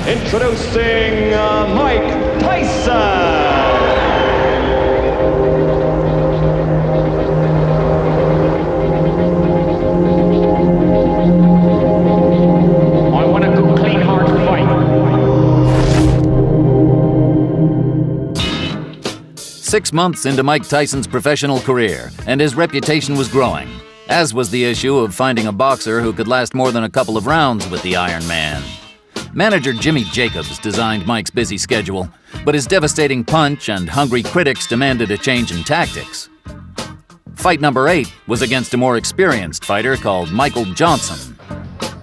Introducing Mike Tyson. I want a good, clean, hard fight. 6 months into Mike Tyson's professional career, and his reputation was growing, as was the issue of finding a boxer who could last more than a couple of rounds with the Iron Man. Manager Jimmy Jacobs designed Mike's busy schedule, but his devastating punch and hungry critics demanded a change in tactics. Fight number 8 was against a more experienced fighter called Michael Johnson.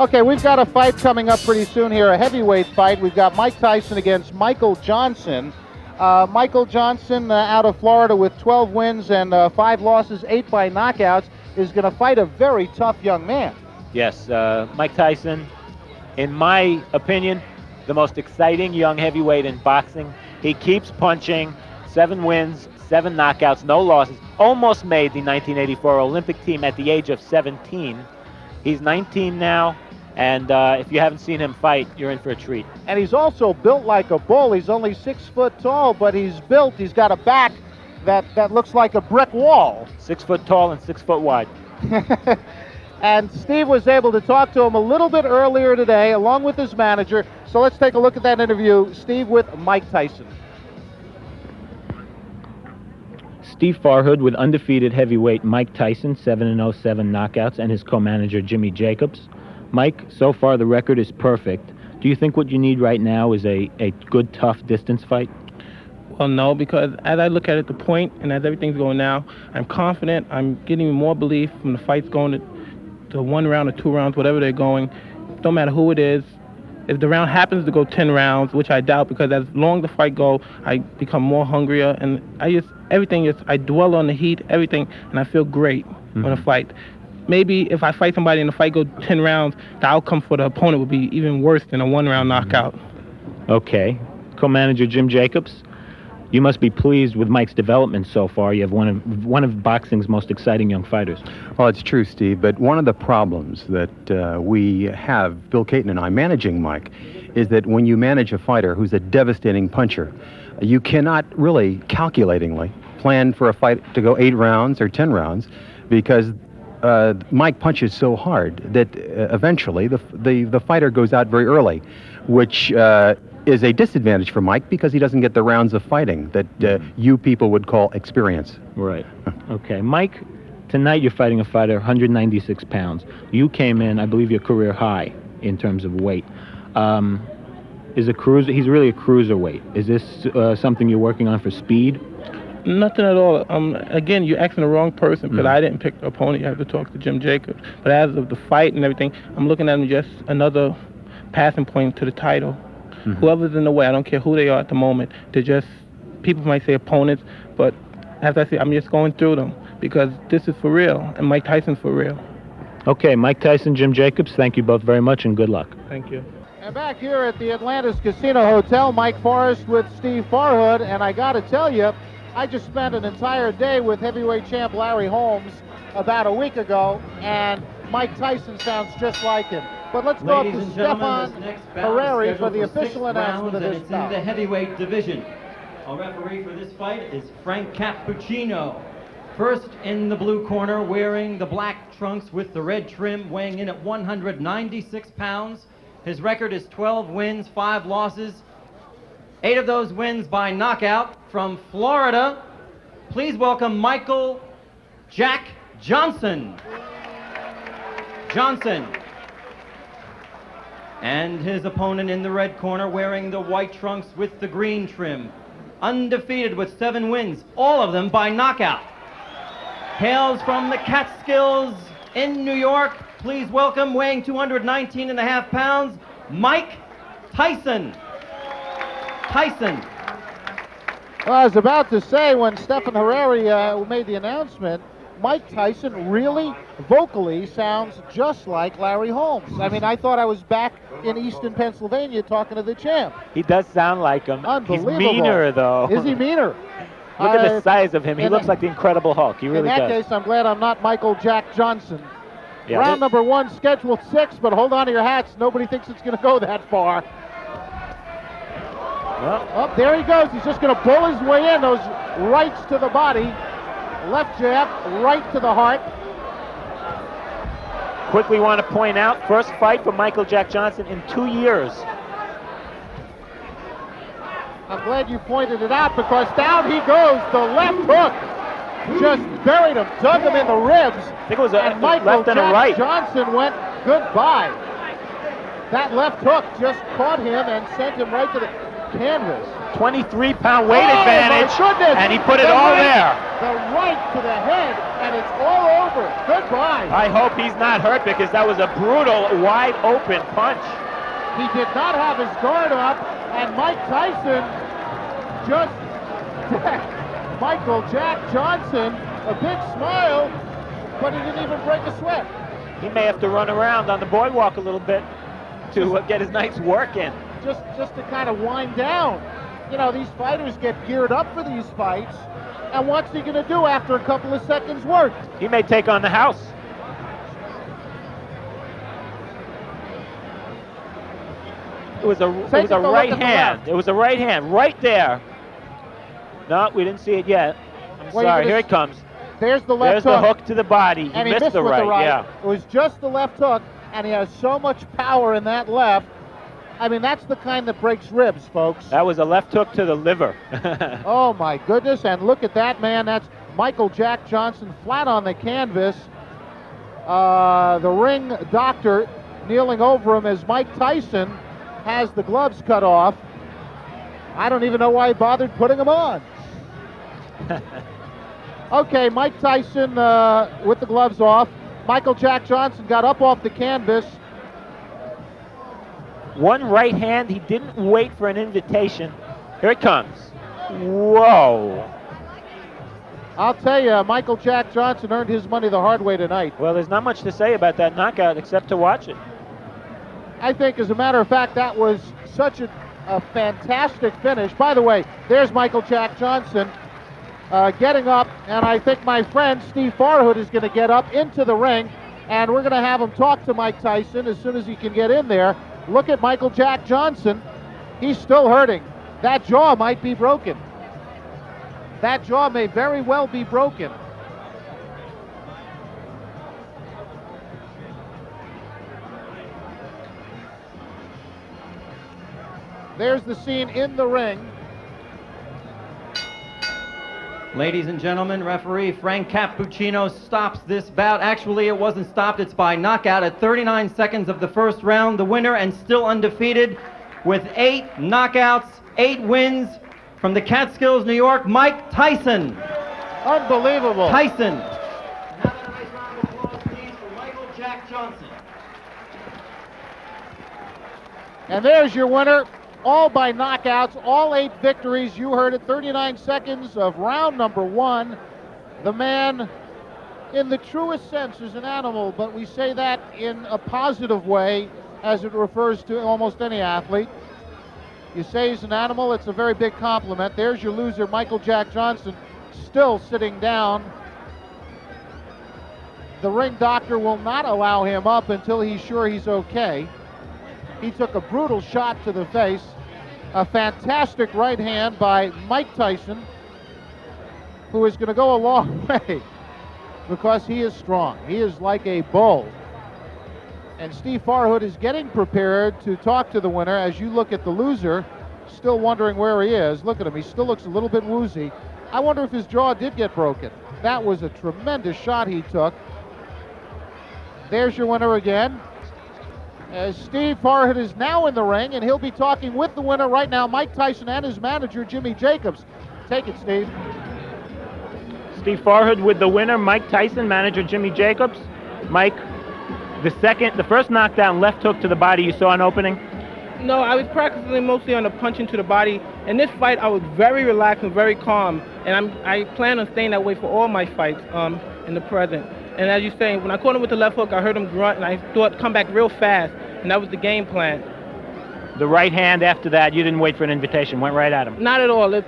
Okay, we've got a fight coming up pretty soon here, a heavyweight fight. We've got Mike Tyson against Michael Johnson. Michael Johnson out of Florida with 12 wins and 5 losses, 8 by knockouts, is going to fight a very tough young man. Yes, Mike Tyson, in my opinion, the most exciting young heavyweight in boxing. He keeps punching, 7 wins, 7 knockouts, no losses. Almost made the 1984 Olympic team at the age of 17. He's 19 now, and if you haven't seen him fight, you're in for a treat. And he's also built like a bull. He's only 6 foot tall, but he's built. He's got a back that looks like a brick wall. 6 foot tall and 6 foot wide. And Steve was able to talk to him a little bit earlier today, along with his manager. So let's take a look at that interview. Steve with Mike Tyson. Steve Farhood with undefeated heavyweight Mike Tyson, 7-0, 7 knockouts, and his co-manager Jimmy Jacobs. Mike, so far the record is perfect. Do you think what you need right now is a good, tough distance fight? Well, no, because as I look at it, the point, and as everything's going now, I'm confident. I'm getting more belief from the fights going to 1 round or 2 rounds, whatever they're going. Don't matter who it is. If the round happens to go 10 rounds, which I doubt, because as long as the fight go, I become more hungrier, and I dwell on the heat, everything, and I feel great when I fight. Maybe if I fight somebody and the fight goes 10 rounds, the outcome for the opponent would be even worse than a 1-round knockout. Okay. Co-manager Jim Jacobs, you must be pleased with Mike's development so far. You have one of boxing's most exciting young fighters. Well, it's true, Steve, but one of the problems that we have, Bill Caton and I, managing Mike, is that when you manage a fighter who's a devastating puncher, you cannot really calculatingly plan for a fight to go 8 rounds or 10 rounds, because Mike punches so hard that eventually the fighter goes out very early, which is a disadvantage for Mike because he doesn't get the rounds of fighting that you people would call experience. Right. Okay. Mike, tonight you're fighting a fighter 196 pounds. You came in, I believe, your career high in terms of weight. He's really a cruiserweight. Is this something you're working on for speed? Nothing at all. Again, you're asking the wrong person, because I didn't pick the opponent. You have to talk to Jim Jacobs. But as of the fight and everything, I'm looking at him just another passing point to the title. Whoever's in the way, I don't care who they are at the moment. They're just, people might say opponents, but as I say, I'm just going through them because this is for real, and Mike Tyson's for real. Okay, Mike Tyson, Jim Jacobs, thank you both very much, and good luck. Thank you. And back here at the Atlantis Casino Hotel, Mike Forrest with Steve Farhood, and I got to tell you, I just spent an entire day with heavyweight champ Larry Holmes about a week ago, and Mike Tyson sounds just like him. But let's go up to Stefan Harari for the official announcement of this bout. It's bout. in the heavyweight division. Our referee for this fight is Frank Cappuccino. First in the blue corner, wearing the black trunks with the red trim, weighing in at 196 pounds. His record is 12 wins, 5 losses. 8 of those wins by knockout. From Florida, please welcome Michael Jack Johnson. And his opponent in the red corner, wearing the white trunks with the green trim. Undefeated with 7 wins, all of them by knockout. Hails from the Catskills in New York. Please welcome, weighing 219.5 pounds, Mike Tyson. Well, I was about to say, when Stefan Harari made the announcement, Mike Tyson really vocally sounds just like Larry Holmes. I mean, I thought I was back in Easton, Pennsylvania talking to the champ. He does sound like him. Unbelievable. He's meaner, though. Is he meaner? Look at the size of him. He looks like the Incredible Hulk. He really does. In that case, I'm glad I'm not Michael Jack Johnson. Yeah, Round number 1, scheduled 6, but hold on to your hats. Nobody thinks it's going to go that far. Oh, there he goes. He's just going to bull his way in. Those rights to the body. Left jab, right to the heart. Quickly want to point out, first fight for Michael Jack Johnson in 2 years. I'm glad you pointed it out because down he goes. The left hook just buried him, dug him in the ribs. I think it was a and Michael left and a Jack right. Johnson went goodbye. That left hook just caught him and sent him right to the canvas. 23-pound weight advantage, my goodness. and he put it all there. The right to the head, and it's all over. Goodbye. I hope he's not hurt because that was a brutal, wide-open punch. He did not have his guard up, and Mike Tyson just Michael Jack Johnson, a big smile, but he didn't even break a sweat. He may have to run around on the boardwalk a little bit to get his night's work in. Just to kind of wind down. You know, these fighters get geared up for these fights, and what's he going to do after a couple of seconds work? He may take on the house. It was a right hand. It was a right hand right there. No, we didn't see it yet. I'm sorry. Here it comes. There's the left hook. There's the hook to the body. And he missed the with right. the right. Yeah. It was just the left hook, and he has so much power in that left. I mean, that's the kind that breaks ribs, folks. That was a left hook to the liver. Oh, my goodness. And look at that, man. That's Michael Jack Johnson flat on the canvas. The ring doctor kneeling over him as Mike Tyson has the gloves cut off. I don't even know why he bothered putting them on. Okay, Mike Tyson with the gloves off. Michael Jack Johnson got up off the canvas. One right hand, he didn't wait for an invitation. Here it comes. Whoa. I'll tell you, Michael Jack Johnson earned his money the hard way tonight. Well, there's not much to say about that knockout except to watch it. I think, as a matter of fact, that was such a fantastic finish. By the way, there's Michael Jack Johnson getting up, and I think my friend Steve Farhood is going to get up into the ring, and we're going to have him talk to Mike Tyson as soon as he can get in there. Look at Michael Jack Johnson. He's still hurting. That jaw might be broken. That jaw may very well be broken. There's the scene in the ring. Ladies and gentlemen, referee Frank Cappuccino stops this bout. Actually, it wasn't stopped. It's by knockout at 39 seconds of the first round. The winner, and still undefeated, with 8 knockouts, 8 wins, from the Catskills, New York, Mike Tyson. Unbelievable. Tyson. Have a nice round of applause, please, for Michael Jack Johnson. And there's your winner. All by knockouts, all 8 victories. You heard it, 39 seconds of round number 1. The man, in the truest sense, is an animal, but we say that in a positive way as it refers to almost any athlete. You say he's an animal, it's a very big compliment. There's your loser, Michael Jack Johnson, still sitting down. The ring doctor will not allow him up until he's sure he's okay. He took a brutal shot to the face. A fantastic right hand by Mike Tyson, who is going to go a long way because he is strong. He is like a bull. And Steve Farhood is getting prepared to talk to the winner. As you look at the loser, still wondering where he is. Look at him. He still looks a little bit woozy. I wonder if his jaw did get broken. That was a tremendous shot he took. There's your winner again. As Steve Farhood is now in the ring, and he'll be talking with the winner right now, Mike Tyson, and his manager, Jimmy Jacobs. Take it, Steve. Steve Farhood with the winner, Mike Tyson, manager Jimmy Jacobs. Mike, the first knockdown, left hook to the body, you saw an opening? No, I was practicing mostly on the punching to the body. In this fight, I was very relaxed and very calm, and I plan on staying that way for all my fights in the present. And as you're saying, when I caught him with the left hook, I heard him grunt, and I thought come back real fast, and that was the game plan. The right hand after that, you didn't wait for an invitation, went right at him. Not at all.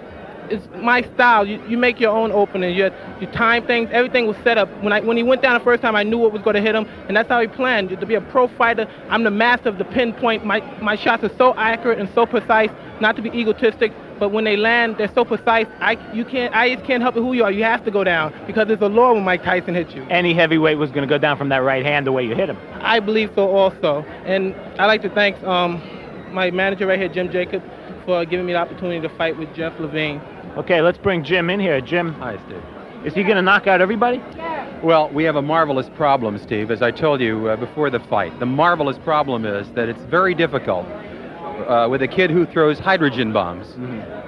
it's my style. You make your own opening. You time things. Everything was set up. When he went down the first time, I knew what was going to hit him, and that's how he planned. To be a pro fighter, I'm the master of the pinpoint. My shots are so accurate and so precise. Not to be egotistic, but when they land, they're so precise. I just can't help it who you are. You have to go down because it's a law when Mike Tyson hits you. Any heavyweight was going to go down from that right hand the way you hit him. I believe so also, and I'd like to thank my manager right here, Jim Jacob, for giving me the opportunity to fight with Jeff Levine. Okay, let's bring Jim in here. Jim, Hi, Steve. is he going to knock out everybody? Well, we have a marvelous problem, Steve, as I told you before the fight. The marvelous problem is that it's very difficult with a kid who throws hydrogen bombs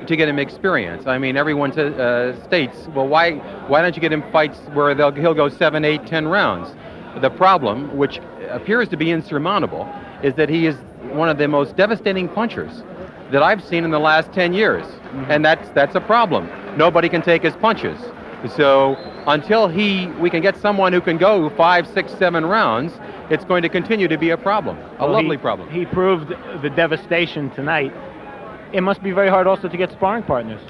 to get him experience. I mean, everyone states, well, why don't you get him fights where he'll go 7, 8, 10 rounds? The problem, which appears to be insurmountable, is that he is one of the most devastating punchers that I've seen in the last 10 years. And that's a problem. Nobody can take his punches. So until we can get someone who can go 5, 6, 7 rounds, it's going to continue to be a problem, lovely problem. He proved the devastation tonight. It must be very hard also to get sparring partners.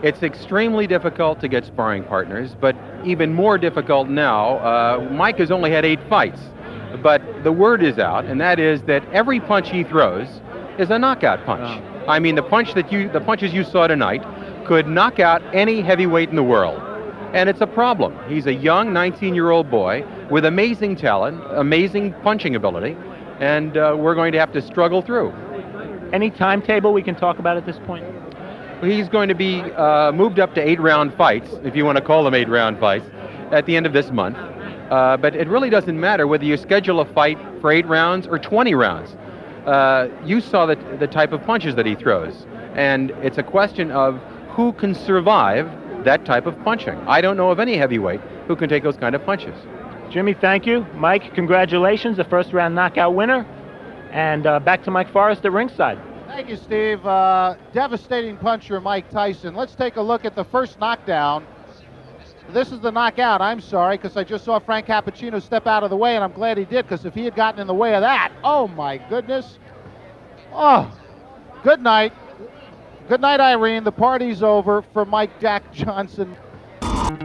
It's extremely difficult to get sparring partners, but even more difficult now. Mike has only had 8 fights, but the word is out, and that is that every punch he throws is a knockout punch. I mean, the punches you saw tonight could knock out any heavyweight in the world. And it's a problem. He's a young 19-year-old boy with amazing talent, amazing punching ability, and we're going to have to struggle through. Any timetable we can talk about at this point? He's going to be moved up to 8-round fights, if you want to call them 8-round fights, at the end of this month. But it really doesn't matter whether you schedule a fight for 8 rounds or 20 rounds. You saw the type of punches that he throws, and it's a question of who can survive that type of punching. I don't know of any heavyweight who can take those kind of punches. Jimmy, thank you. Mike, congratulations, the first round knockout winner. And back to Mike Forrest at ringside. Thank you, Steve. Devastating puncher, Mike Tyson. Let's take a look at the first knockdown. This is the knockout. I'm sorry, because I just saw Frank Cappuccino step out of the way, and I'm glad he did, because if he had gotten in the way of that, oh my goodness. Oh, good night. Good night, Irene. The party's over for Mike Jack Johnson.